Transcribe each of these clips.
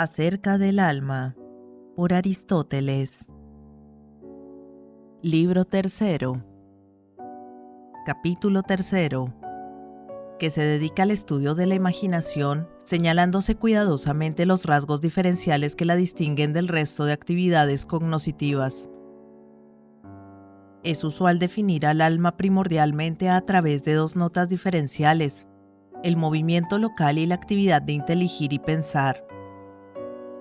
Acerca del alma, por Aristóteles. Libro tercero. Capítulo tercero, que se dedica al estudio de la imaginación, señalándose cuidadosamente los rasgos diferenciales que la distinguen del resto de actividades cognoscitivas. Es usual definir al alma primordialmente a través de dos notas diferenciales: el movimiento local y la actividad de inteligir y pensar.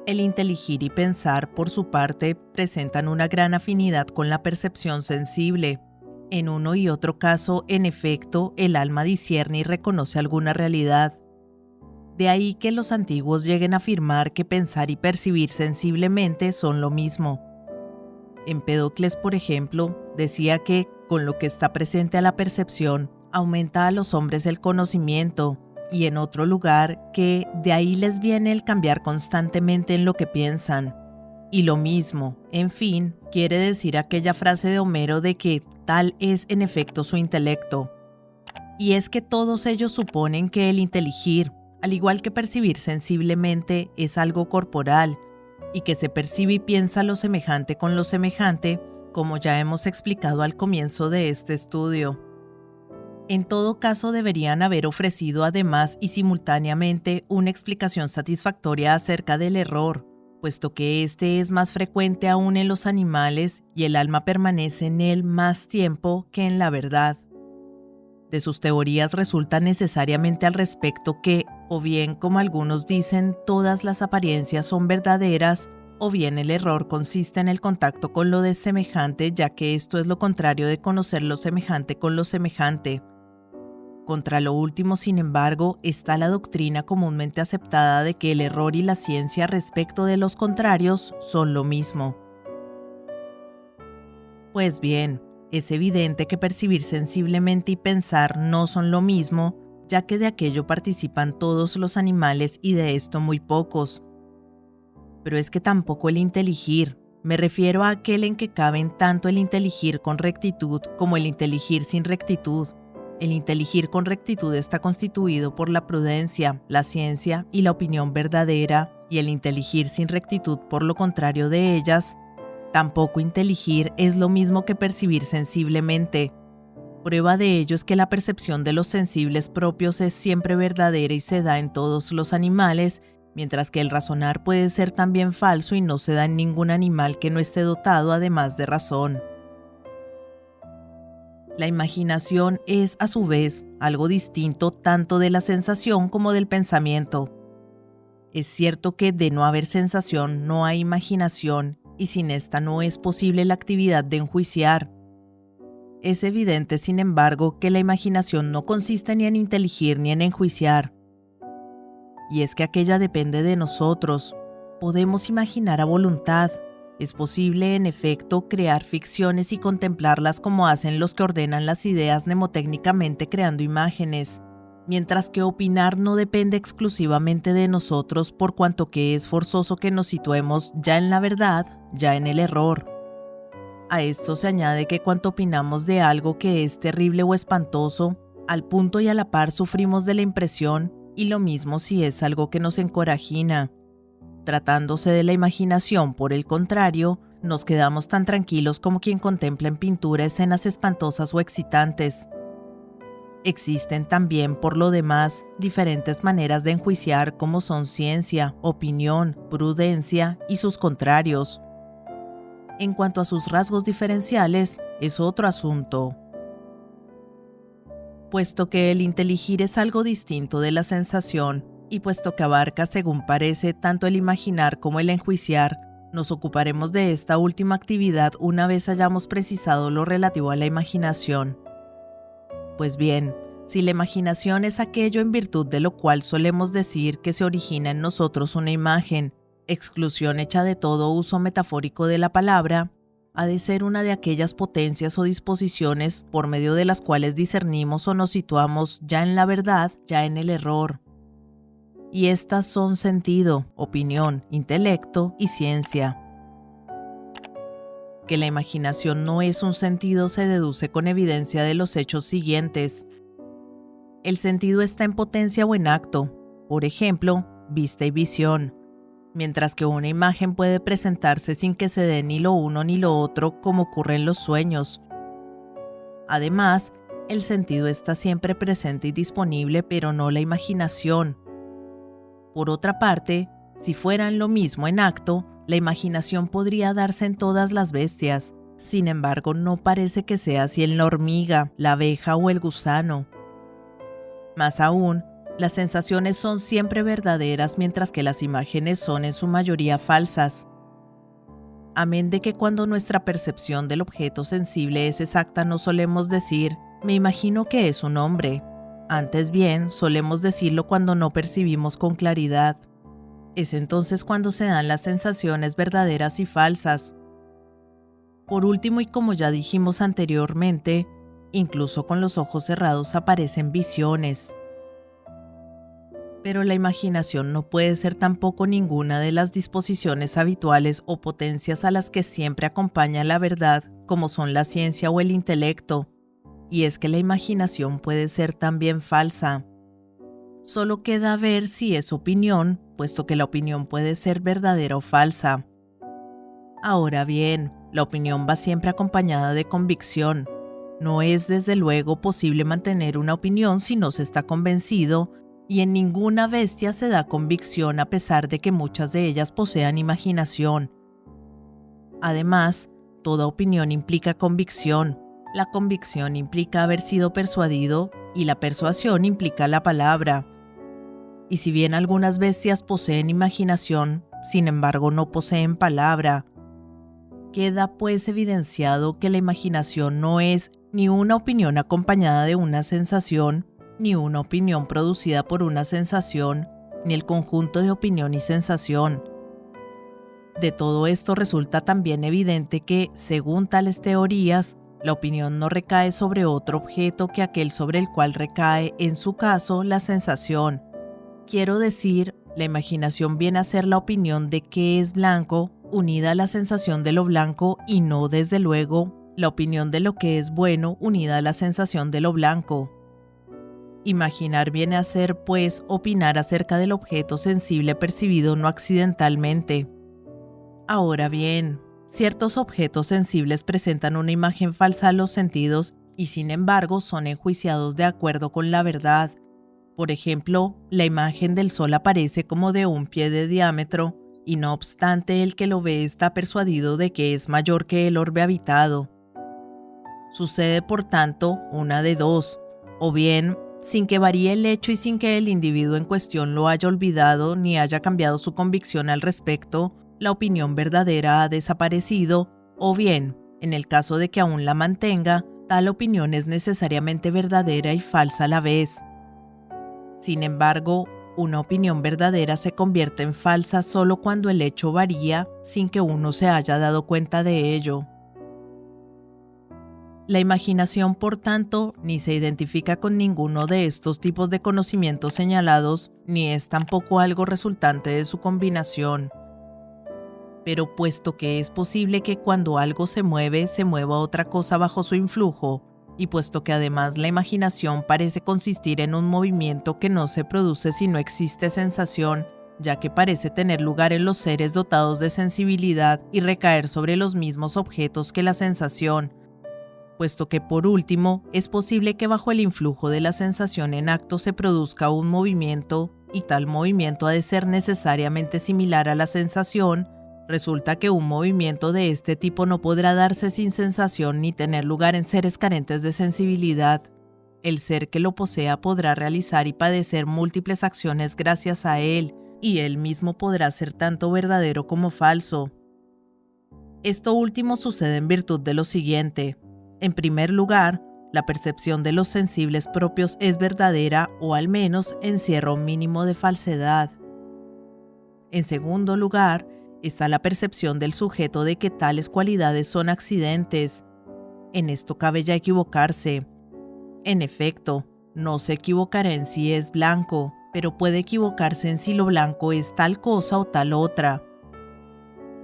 El inteligir y pensar, por su parte, presentan una gran afinidad con la percepción sensible. En uno y otro caso, en efecto, el alma discierne y reconoce alguna realidad. De ahí que los antiguos lleguen a afirmar que pensar y percibir sensiblemente son lo mismo. Empédocles, por ejemplo, decía que, con lo que está presente a la percepción, aumenta a los hombres el conocimiento, y en otro lugar que de ahí les viene el cambiar constantemente en lo que piensan. Y lo mismo, en fin, quiere decir aquella frase de Homero de que tal es en efecto su intelecto. Y es que todos ellos suponen que el inteligir, al igual que percibir sensiblemente, es algo corporal, y que se percibe y piensa lo semejante con lo semejante, como ya hemos explicado al comienzo de este estudio. En todo caso, deberían haber ofrecido además y simultáneamente una explicación satisfactoria acerca del error, puesto que este es más frecuente aún en los animales y el alma permanece en él más tiempo que en la verdad. De sus teorías resulta necesariamente al respecto que, o bien, como algunos dicen, todas las apariencias son verdaderas, o bien el error consiste en el contacto con lo desemejante, ya que esto es lo contrario de conocer lo semejante con lo semejante. Contra lo último, sin embargo, está la doctrina comúnmente aceptada de que el error y la ciencia respecto de los contrarios son lo mismo. Pues bien, es evidente que percibir sensiblemente y pensar no son lo mismo, ya que de aquello participan todos los animales y de esto muy pocos. Pero es que tampoco el inteligir, me refiero a aquel en que caben tanto el inteligir con rectitud como el inteligir sin rectitud. El inteligir con rectitud está constituido por la prudencia, la ciencia y la opinión verdadera, y el inteligir sin rectitud, por lo contrario de ellas. Tampoco inteligir es lo mismo que percibir sensiblemente. Prueba de ello es que la percepción de los sensibles propios es siempre verdadera y se da en todos los animales, mientras que el razonar puede ser también falso y no se da en ningún animal que no esté dotado además de razón. La imaginación es, a su vez, algo distinto tanto de la sensación como del pensamiento. Es cierto que de no haber sensación no hay imaginación, y sin esta no es posible la actividad de enjuiciar. Es evidente, sin embargo, que la imaginación no consiste ni en inteligir ni en enjuiciar. Y es que aquella depende de nosotros. Podemos imaginar a voluntad. Es posible, en efecto, crear ficciones y contemplarlas como hacen los que ordenan las ideas mnemotécnicamente creando imágenes, mientras que opinar no depende exclusivamente de nosotros, por cuanto que es forzoso que nos situemos ya en la verdad, ya en el error. A esto se añade que cuanto opinamos de algo que es terrible o espantoso, al punto y a la par sufrimos de la impresión, y lo mismo si es algo que nos encorajina. Tratándose de la imaginación, por el contrario, nos quedamos tan tranquilos como quien contempla en pintura escenas espantosas o excitantes. Existen también, por lo demás, diferentes maneras de enjuiciar, como son ciencia, opinión, prudencia y sus contrarios. En cuanto a sus rasgos diferenciales, es otro asunto. Puesto que el inteligir es algo distinto de la sensación, y puesto que abarca, según parece, tanto el imaginar como el enjuiciar, nos ocuparemos de esta última actividad una vez hayamos precisado lo relativo a la imaginación. Pues bien, si la imaginación es aquello en virtud de lo cual solemos decir que se origina en nosotros una imagen, exclusión hecha de todo uso metafórico de la palabra, ha de ser una de aquellas potencias o disposiciones por medio de las cuales discernimos o nos situamos ya en la verdad, ya en el error. Y estas son sentido, opinión, intelecto y ciencia. Que la imaginación no es un sentido se deduce con evidencia de los hechos siguientes. El sentido está en potencia o en acto, por ejemplo, vista y visión. mientras que una imagen puede presentarse sin que se dé ni lo uno ni lo otro como ocurre en los sueños. Además, el sentido está siempre presente y disponible, pero no la imaginación. Por otra parte, si fueran lo mismo en acto, la imaginación podría darse en todas las bestias. Sin embargo, no parece que sea así en la hormiga, la abeja o el gusano. Más aún, las sensaciones son siempre verdaderas mientras que las imágenes son en su mayoría falsas. Amén de que cuando nuestra percepción del objeto sensible es exacta no solemos decir, me imagino que es un hombre. Antes bien, solemos decirlo cuando no percibimos con claridad. Es entonces cuando se dan las sensaciones verdaderas y falsas. Por último, y como ya dijimos anteriormente, incluso con los ojos cerrados aparecen visiones. Pero la imaginación no puede ser tampoco ninguna de las disposiciones habituales o potencias a las que siempre acompaña la verdad, como son la ciencia o el intelecto. Y es que la imaginación puede ser también falsa. Solo queda ver si es opinión, puesto que la opinión puede ser verdadera o falsa. Ahora bien, la opinión va siempre acompañada de convicción. No es desde luego posible mantener una opinión si no se está convencido, y en ninguna bestia se da convicción a pesar de que muchas de ellas posean imaginación. Además, toda opinión implica convicción. La convicción implica haber sido persuadido y la persuasión implica la palabra. Y si bien algunas bestias poseen imaginación, sin embargo no poseen palabra. Queda pues evidenciado que la imaginación no es ni una opinión acompañada de una sensación, ni una opinión producida por una sensación, ni el conjunto de opinión y sensación. De todo esto resulta también evidente que, según tales teorías, la opinión no recae sobre otro objeto que aquel sobre el cual recae, en su caso, la sensación. Quiero decir, la imaginación viene a ser la opinión de qué es blanco, unida a la sensación de lo blanco y no, desde luego, la opinión de lo que es bueno unida a la sensación de lo blanco. Imaginar viene a ser, pues, opinar acerca del objeto sensible percibido no accidentalmente. Ahora bien, ciertos objetos sensibles presentan una imagen falsa a los sentidos y sin embargo son enjuiciados de acuerdo con la verdad. Por ejemplo, la imagen del sol aparece como de 1 pie de diámetro y no obstante el que lo ve está persuadido de que es mayor que el orbe habitado. Sucede por tanto una de dos, o bien, sin que varíe el hecho y sin que el individuo en cuestión lo haya olvidado ni haya cambiado su convicción al respecto, la opinión verdadera ha desaparecido, o bien, en el caso de que aún la mantenga, tal opinión es necesariamente verdadera y falsa a la vez. Sin embargo, una opinión verdadera se convierte en falsa solo cuando el hecho varía sin que uno se haya dado cuenta de ello. La imaginación, por tanto, ni se identifica con ninguno de estos tipos de conocimientos señalados, ni es tampoco algo resultante de su combinación. Pero puesto que es posible que cuando algo se mueva otra cosa bajo su influjo, y puesto que además la imaginación parece consistir en un movimiento que no se produce si no existe sensación, ya que parece tener lugar en los seres dotados de sensibilidad y recaer sobre los mismos objetos que la sensación, puesto que por último es posible que bajo el influjo de la sensación en acto se produzca un movimiento, y tal movimiento ha de ser necesariamente similar a la sensación, resulta que un movimiento de este tipo no podrá darse sin sensación ni tener lugar en seres carentes de sensibilidad. El ser que lo posea podrá realizar y padecer múltiples acciones gracias a él, y él mismo podrá ser tanto verdadero como falso. Esto último sucede en virtud de lo siguiente. En primer lugar, la percepción de los sensibles propios es verdadera o al menos encierra un mínimo de falsedad. En segundo lugar, está la percepción del sujeto de que tales cualidades son accidentes. En esto cabe ya equivocarse. En efecto, no se equivocará en si es blanco, pero puede equivocarse en si lo blanco es tal cosa o tal otra.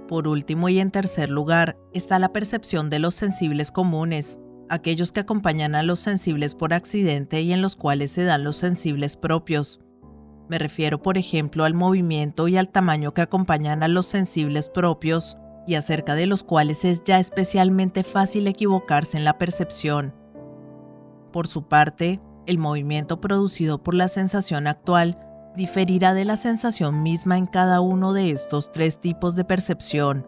Por último y en tercer lugar, está la percepción de los sensibles comunes, aquellos que acompañan a los sensibles por accidente y en los cuales se dan los sensibles propios. Me refiero, por ejemplo, al movimiento y al tamaño que acompañan a los sensibles propios y acerca de los cuales es ya especialmente fácil equivocarse en la percepción. Por su parte, el movimiento producido por la sensación actual diferirá de la sensación misma en cada uno de estos tres tipos de percepción.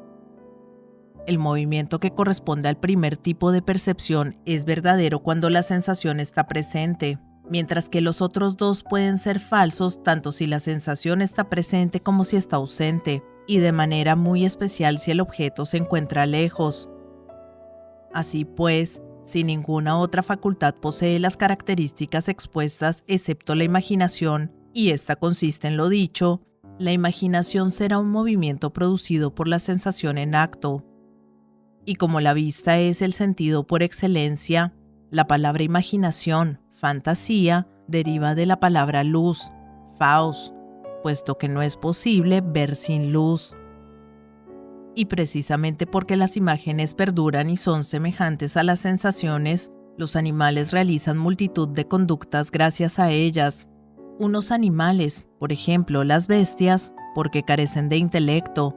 El movimiento que corresponde al primer tipo de percepción es verdadero cuando la sensación está presente, mientras que los otros dos pueden ser falsos tanto si la sensación está presente como si está ausente, y de manera muy especial si el objeto se encuentra lejos. Así pues, si ninguna otra facultad posee las características expuestas excepto la imaginación, y esta consiste en lo dicho, la imaginación será un movimiento producido por la sensación en acto. Y como la vista es el sentido por excelencia, la palabra imaginación, fantasía, deriva de la palabra luz, faos, puesto que no es posible ver sin luz. Y precisamente porque las imágenes perduran y son semejantes a las sensaciones, los animales realizan multitud de conductas gracias a ellas. Unos animales, por ejemplo las bestias, porque carecen de intelecto,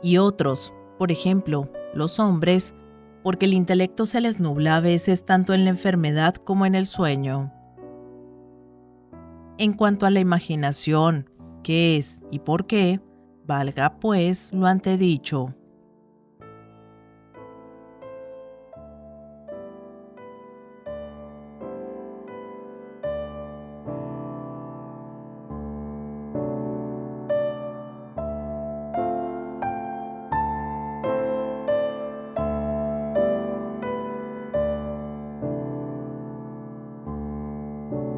y otros, por ejemplo, los hombres, porque el intelecto se les nubla a veces tanto en la enfermedad como en el sueño. En cuanto a la imaginación, qué es y por qué, valga pues lo antedicho.